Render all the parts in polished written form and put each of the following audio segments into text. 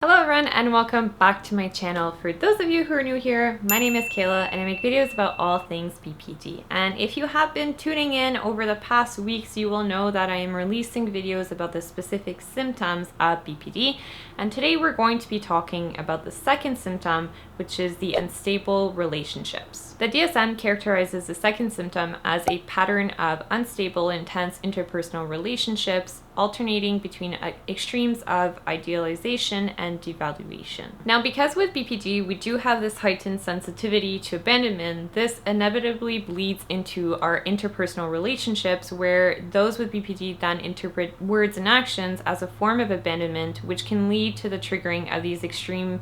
Hello everyone and welcome back to my channel. For those of you who are new here, my name is Kayla and I make videos about all things BPD. And if you have been tuning in over the past weeks, you will know that I am releasing videos about the specific symptoms of BPD. And today we're going to be talking about the second symptom, which is the unstable relationships. The DSM characterizes the second symptom as a pattern of unstable, intense interpersonal relationships alternating between extremes of idealization and devaluation. Now, because with BPD we do have this heightened sensitivity to abandonment, this inevitably bleeds into our interpersonal relationships, where those with BPD then interpret words and actions as a form of abandonment, which can lead to the triggering of these extreme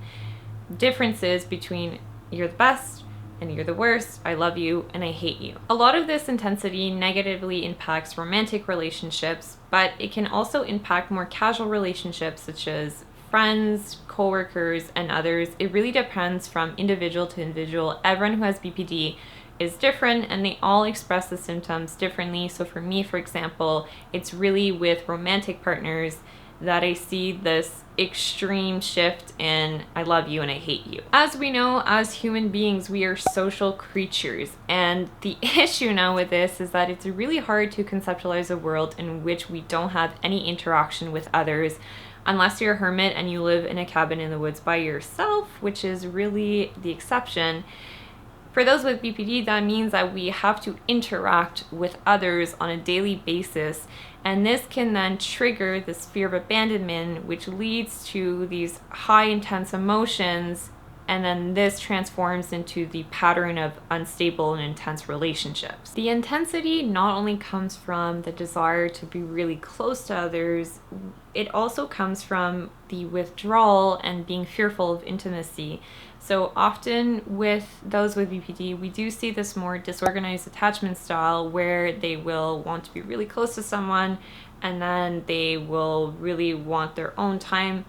differences between you're the best and you're the worst, I love you, and I hate you. A lot of this intensity negatively impacts romantic relationships, but it can also impact more casual relationships such as friends, coworkers, and others. It really depends from individual to individual. Everyone who has BPD is different and they all express the symptoms differently. So for me, for example, it's really with romantic partners that I see this extreme shift in I love you and I hate you. As we know, as human beings, we are social creatures. And the issue now with this is that it's really hard to conceptualize a world in which we don't have any interaction with others, unless you're a hermit and you live in a cabin in the woods by yourself, which is really the exception. For those with BPD, that means that we have to interact with others on a daily basis, and this can then trigger this fear of abandonment, which leads to these high intense emotions, and then this transforms into the pattern of unstable and intense relationships. The intensity not only comes from the desire to be really close to others, it also comes from the withdrawal and being fearful of intimacy. So often with those with BPD, we do see this more disorganized attachment style where they will want to be really close to someone and then they will really want their own time.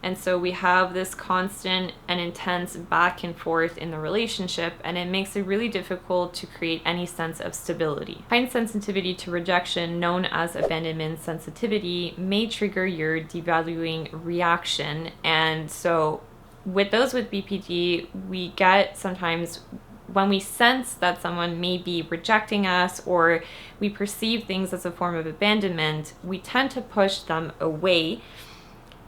And so we have this constant and intense back and forth in the relationship, and it makes it really difficult to create any sense of stability. Heightened sensitivity to rejection, known as abandonment sensitivity, may trigger your devaluing reaction. And so with those with BPD, we get sometimes when we sense that someone may be rejecting us or we perceive things as a form of abandonment, we tend to push them away.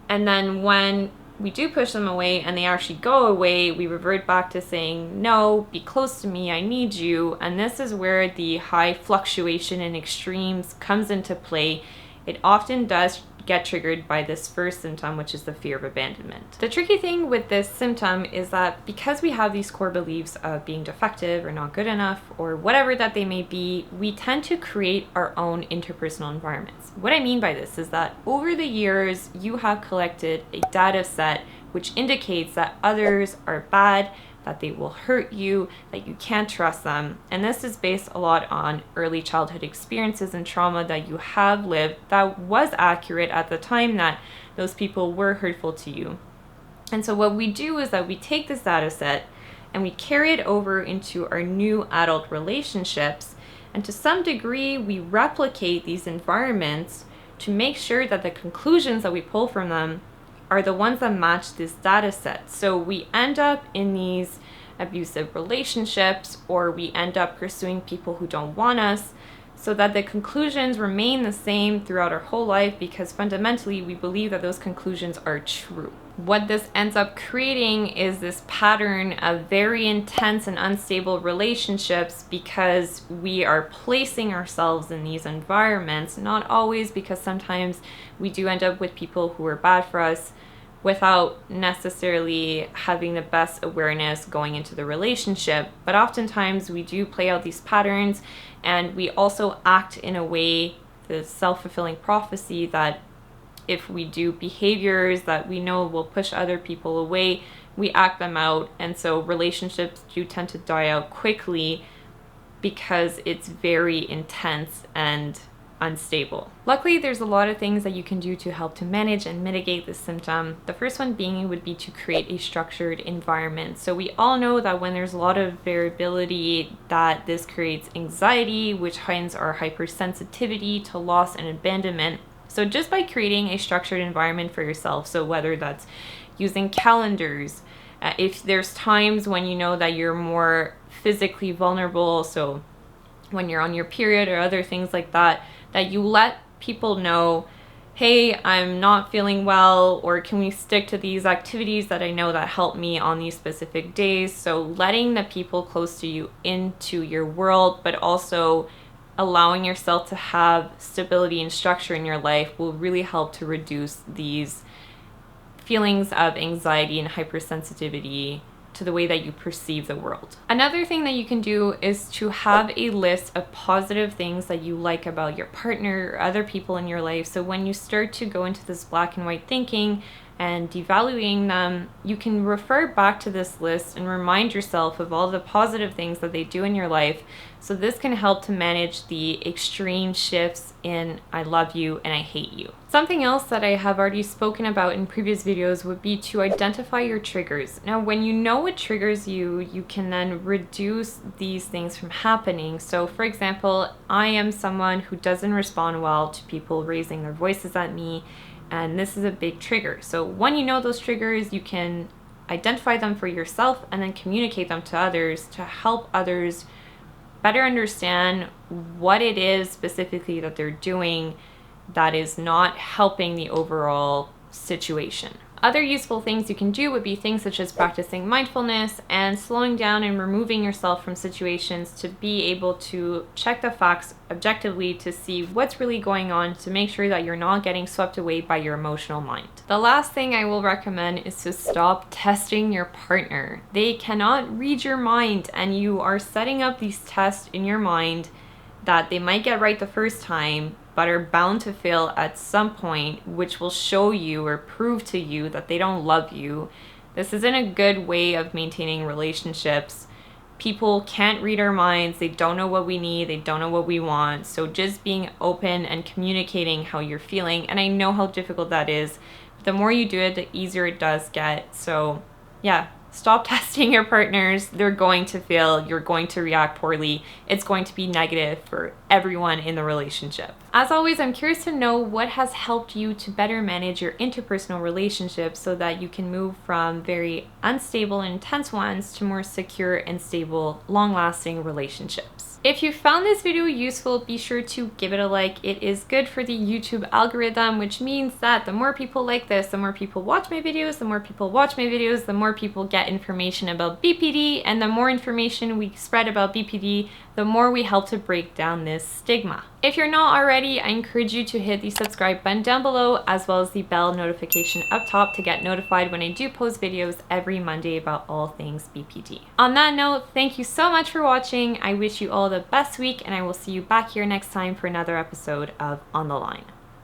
And then when we do push them away and they actually go away, we revert back to saying, no, be close to me, I need you. And this is where the high fluctuation in extremes comes into play. It often does get triggered by this first symptom, which is the fear of abandonment. The tricky thing with this symptom is that because we have these core beliefs of being defective or not good enough or whatever that they may be, we tend to create our own interpersonal environments. What I mean by this is that over the years, you have collected a data set which indicates that others are bad, that they will hurt you, that you can't trust them. And this is based a lot on early childhood experiences and trauma that you have lived that was accurate at the time that those people were hurtful to you. And so what we do is that we take this data set and we carry it over into our new adult relationships. And to some degree, we replicate these environments to make sure that the conclusions that we pull from them are the ones that match this data set. So we end up in these abusive relationships, or we end up pursuing people who don't want us, so that the conclusions remain the same throughout our whole life, because fundamentally we believe that those conclusions are true. What this ends up creating is this pattern of very intense and unstable relationships because we are placing ourselves in these environments, not always, because sometimes we do end up with people who are bad for us without necessarily having the best awareness going into the relationship. But oftentimes we do play out these patterns, and we also act in a way, the self-fulfilling prophecy, that if we do behaviors that we know will push other people away, we act them out. And so relationships do tend to die out quickly because it's very intense and unstable. Luckily, there's a lot of things that you can do to help to manage and mitigate this symptom. The first one being would be to create a structured environment. So we all know that when there's a lot of variability, that this creates anxiety, which heightens our hypersensitivity to loss and abandonment. So just by creating a structured environment for yourself, so whether that's using calendars. If there's times when you know that you're more physically vulnerable, so when you're on your period or other things like that, that you let people know, hey, I'm not feeling well, or can we stick to these activities that I know that help me on these specific days. So letting the people close to you into your world, but also allowing yourself to have stability and structure in your life will really help to reduce these feelings of anxiety and hypersensitivity to the way that you perceive the world. Another thing that you can do is to have a list of positive things that you like about your partner or other people in your life. So when you start to go into this black and white thinking and devaluing them, you can refer back to this list and remind yourself of all the positive things that they do in your life. So this can help to manage the extreme shifts in I love you and I hate you. Something else that I have already spoken about in previous videos would be to identify your triggers. Now, when you know what triggers you, you can then reduce these things from happening. So for example, I am someone who doesn't respond well to people raising their voices at me, and this is a big trigger. So when you know those triggers, you can identify them for yourself and then communicate them to others to help others better understand what it is specifically that they're doing that is not helping the overall situation. Other useful things you can do would be things such as practicing mindfulness and slowing down and removing yourself from situations to be able to check the facts objectively to see what's really going on, to make sure that you're not getting swept away by your emotional mind. The last thing I will recommend is to stop testing your partner. They cannot read your mind, and you are setting up these tests in your mind that they might get right the first time, but are bound to fail at some point, which will show you or prove to you that they don't love you. This isn't a good way of maintaining relationships. People can't read our minds. They don't know what we need. They don't know what we want. So just being open and communicating how you're feeling, and I know how difficult that is. The more you do it, the easier it does get. So yeah, stop testing your partners. They're going to fail. You're going to react poorly. It's going to be negative for everyone in the relationship. As always, I'm curious to know what has helped you to better manage your interpersonal relationships so that you can move from very unstable and intense ones to more secure and stable, long-lasting relationships. If you found this video useful, be sure to give it a like. It is good for the YouTube algorithm, which means that the more people like this, the more people watch my videos, the more people watch my videos, the more people get information about BPD, and the more information we spread about BPD, the more we help to break down this stigma. If you're not already, I encourage you to hit the subscribe button down below, as well as the bell notification up top to get notified when I do post videos every Monday about all things BPD. On that note, thank you so much for watching. I wish you all the best week, and I will see you back here next time for another episode of On the Line.